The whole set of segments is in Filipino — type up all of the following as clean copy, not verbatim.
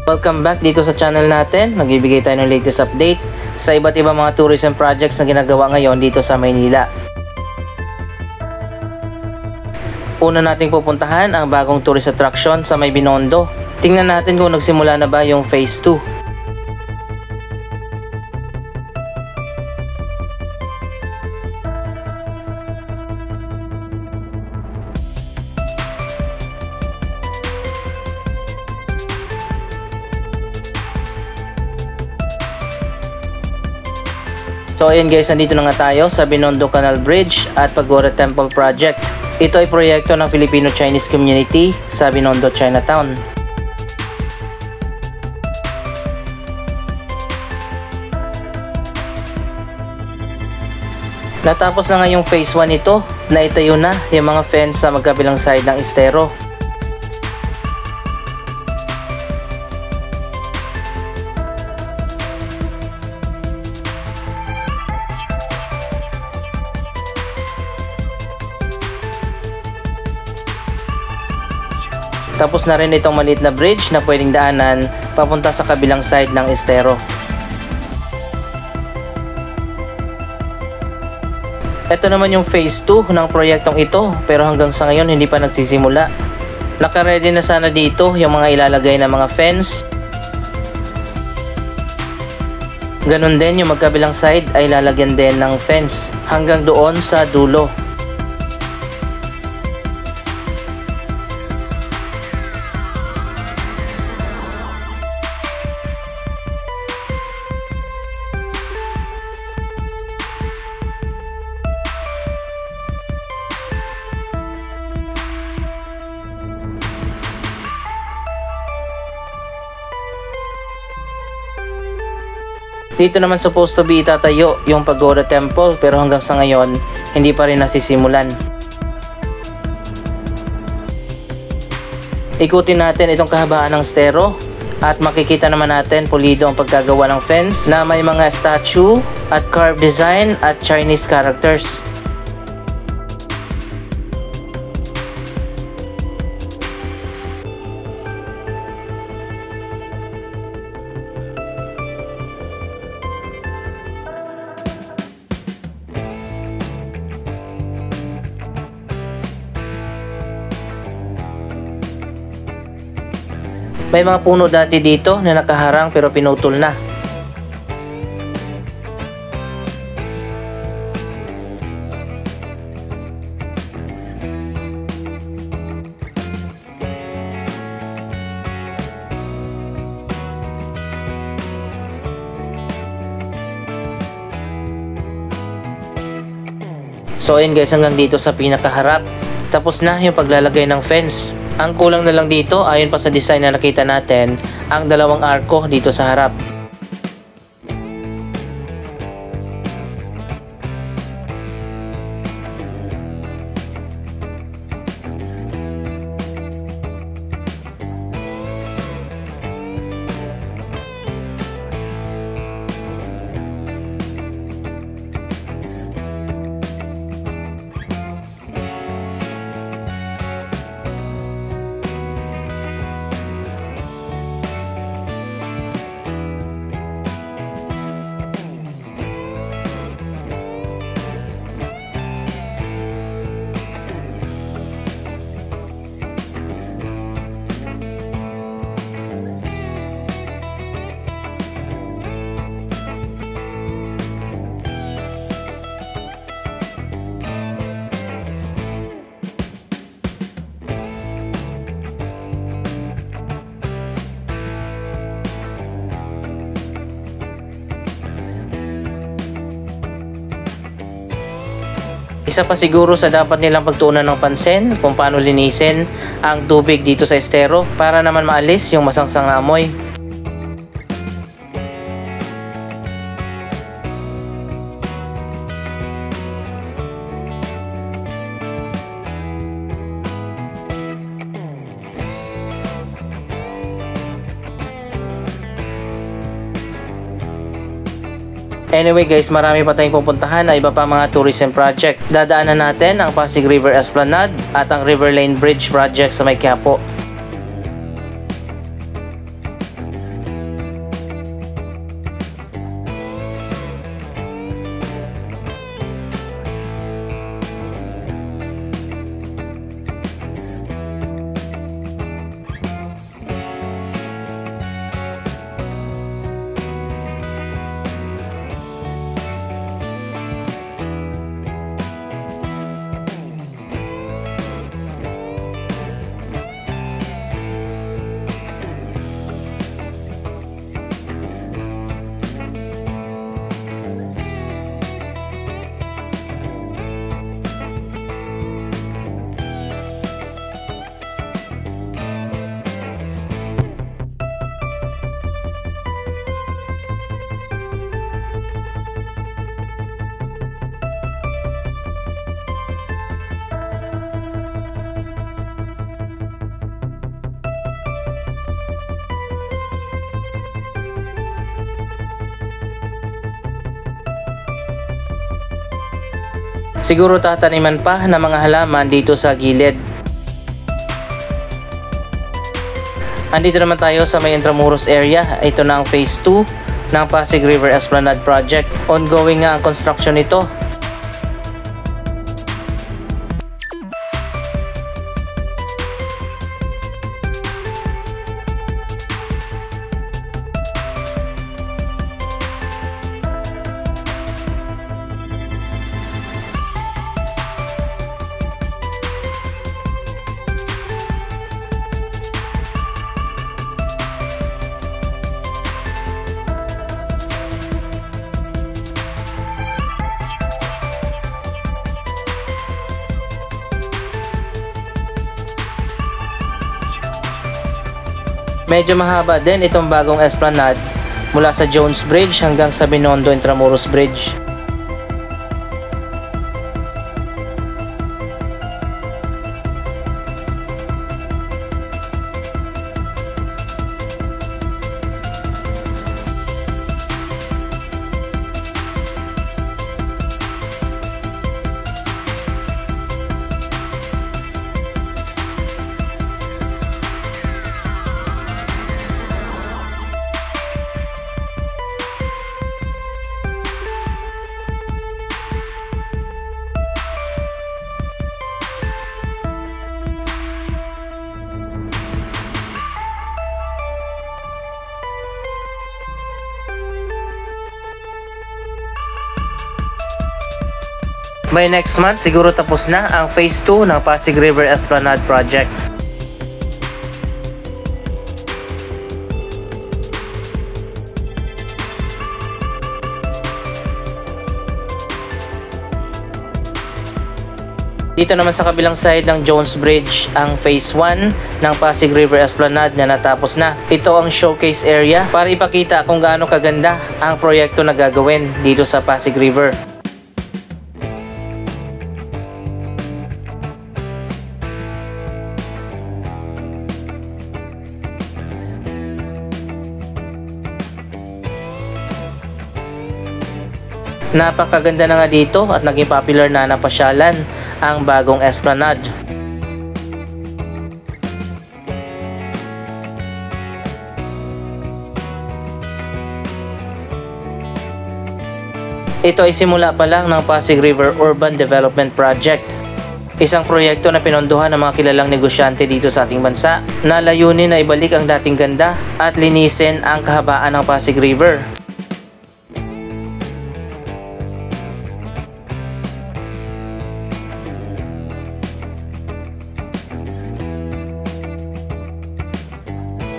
Welcome back dito sa channel natin. Magbibigay tayo ng latest update sa iba't ibang mga tourism projects na ginagawa ngayon dito sa Maynila. Una nating pupuntahan ang bagong tourist attraction sa May Binondo. Tingnan natin kung nagsimula na ba yung phase 2. So ayan guys, nandito na nga tayo sa Binondo Canal Bridge at Pagoda Temple Project. Ito ay proyekto ng Filipino-Chinese community sa Binondo, Chinatown. Natapos na nga yung phase 1 nito, naitayo na yung mga fence sa magkabilang side ng estero. Tapos na rin itong maliit na bridge na pwedeng daanan papunta sa kabilang side ng estero. Ito naman yung phase 2 ng proyektong ito, pero hanggang sa ngayon hindi pa nagsisimula. Naka-ready na sana dito yung mga ilalagay na mga fence. Ganon din yung magkabilang side ay lalagyan din ng fence hanggang doon sa dulo. Dito naman supposed to be itatayo yung Pagoda Temple, pero hanggang sa ngayon hindi pa rin nasisimulan. Ikutin natin itong kahabaan ng estero at makikita naman natin pulido ang pagkagawa ng fence na may mga statue at carved design at Chinese characters. May mga puno dati dito na nakaharang pero pinutol na. So ayun guys, hanggang dito sa pinakaharap. Tapos na yung paglalagay ng fence. Ang kulang na lang dito, ayon pa sa design na nakita natin, ang dalawang arko dito sa harap. Isa pa siguro sa dapat nilang pagtuunan ng pansin kung paano linisin ang tubig dito sa estero para naman maalis yung masangsang na amoy. Anyway guys, marami pa tayong pupuntahan na iba pa mga tourism project. Dadaanan natin ang Pasig River Esplanade at ang River Lane Bridge project sa May Quiapo. Siguro tataniman pa ng mga halaman dito sa gilid. Andito naman tayo sa may Intramuros area. Ito na ang phase 2 ng Pasig River Esplanade Project. Ongoing nga ang construction nito. Medyo mahaba din itong bagong esplanade mula sa Jones Bridge hanggang sa Binondo Intramuros Bridge. By next month, siguro tapos na ang phase 2 ng Pasig River Esplanade Project. Dito naman sa kabilang side ng Jones Bridge, ang phase 1 ng Pasig River Esplanade na natapos na. Ito ang showcase area para ipakita kung gaano kaganda ang proyekto na gagawin dito sa Pasig River. Napakaganda na nga dito at naging popular na napasyalan ang bagong esplanade. Ito ay simula pa lang ng Pasig River Urban Development Project. Isang proyekto na pinondohan ng mga kilalang negosyante dito sa ating bansa na layunin na ibalik ang dating ganda at linisin ang kahabaan ng Pasig River.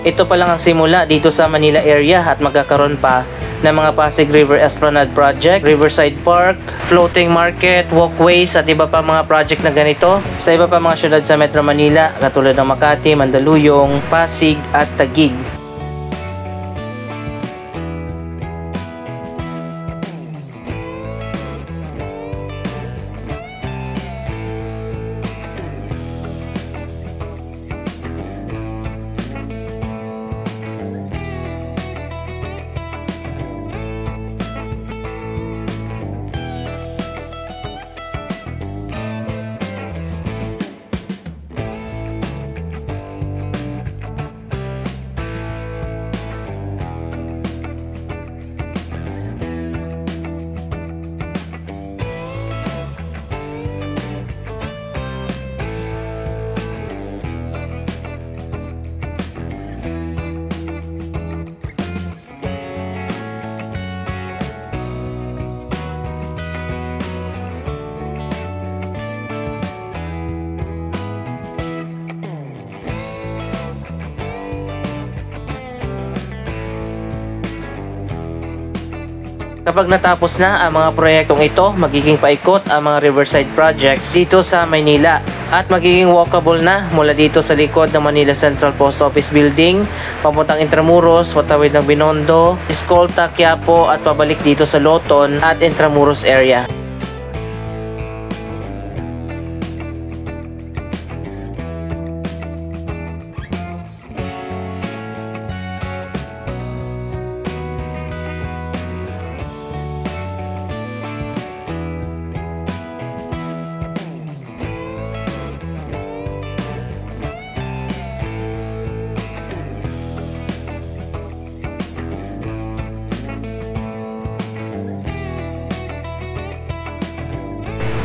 Ito pa lang ang simula dito sa Manila area at magkakaroon pa ng mga Pasig River Esplanade Project, Riverside Park, floating market, walkways at iba pa mga project na ganito sa iba pa mga syudad sa Metro Manila katulad ng Makati, Mandaluyong, Pasig at Taguig. Kapag natapos na ang mga proyektong ito, magiging paikot ang mga Riverside projects dito sa Maynila at magiging walkable na mula dito sa likod ng Manila Central Post Office Building, papuntang Intramuros, patawid ng Binondo, Escolta, Quiapo at pabalik dito sa Loton at Intramuros area.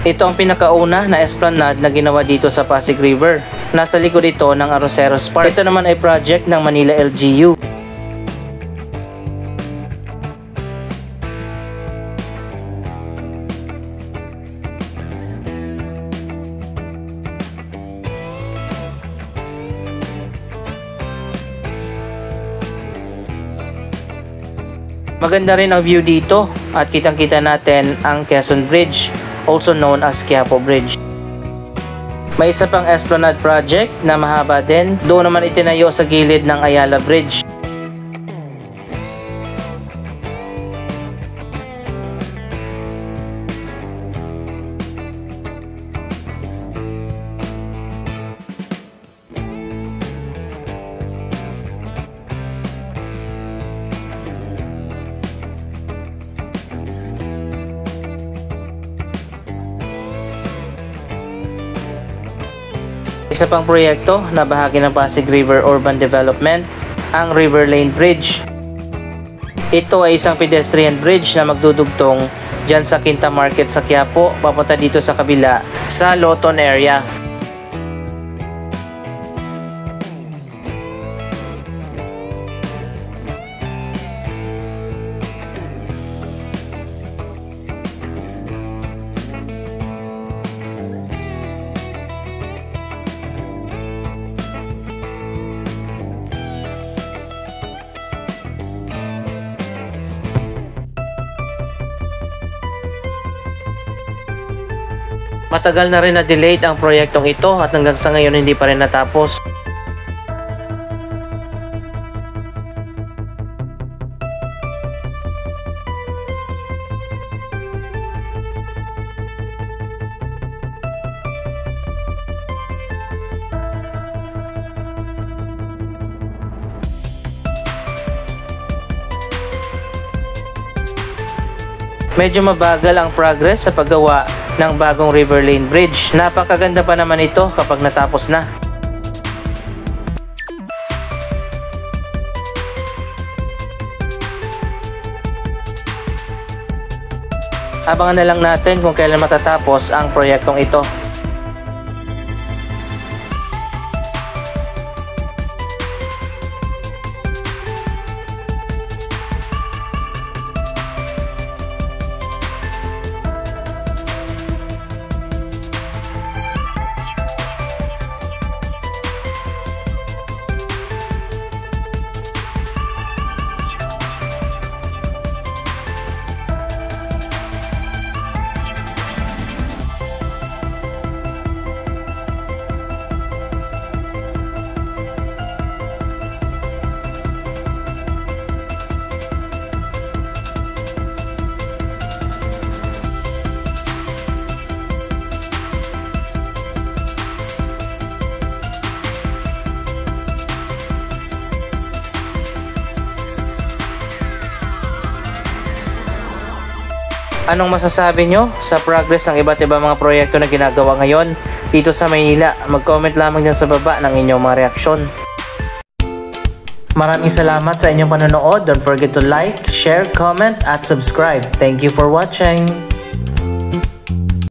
Ito ang pinakauna na esplanade na ginawa dito sa Pasig River. Nasa likod ito ng Arroceros Park. Ito naman ay project ng Manila LGU. Maganda rin ang view dito at kitang-kita natin ang Quezon Bridge, also known as Quiapo Bridge. May isa pang Esplanade project na mahaba din, doon naman itinayo sa gilid ng Ayala Bridge. Isa pang proyekto na bahagi ng Pasig River Urban Development, ang River Lane Bridge. Ito ay isang pedestrian bridge na magdudugtong dyan sa Quinta Market sa Quiapo, papunta dito sa kabila sa Loton area. Matagal na rin na-delayed ang proyektong ito at hanggang sa ngayon hindi pa rin natapos. Medyo mabagal ang progress sa paggawa ng bagong River Lane Bridge. Napakaganda pa naman ito kapag natapos na. Abangan na lang natin kung kailan matatapos ang proyektong ito. Anong masasabi nyo sa progress ng iba't ibang mga proyekto na ginagawa ngayon dito sa Maynila? Mag-comment lamang dyan sa baba ng inyong mga reaksyon. Maraming salamat sa inyong panonood. Don't forget to like, share, comment at subscribe. Thank you for watching.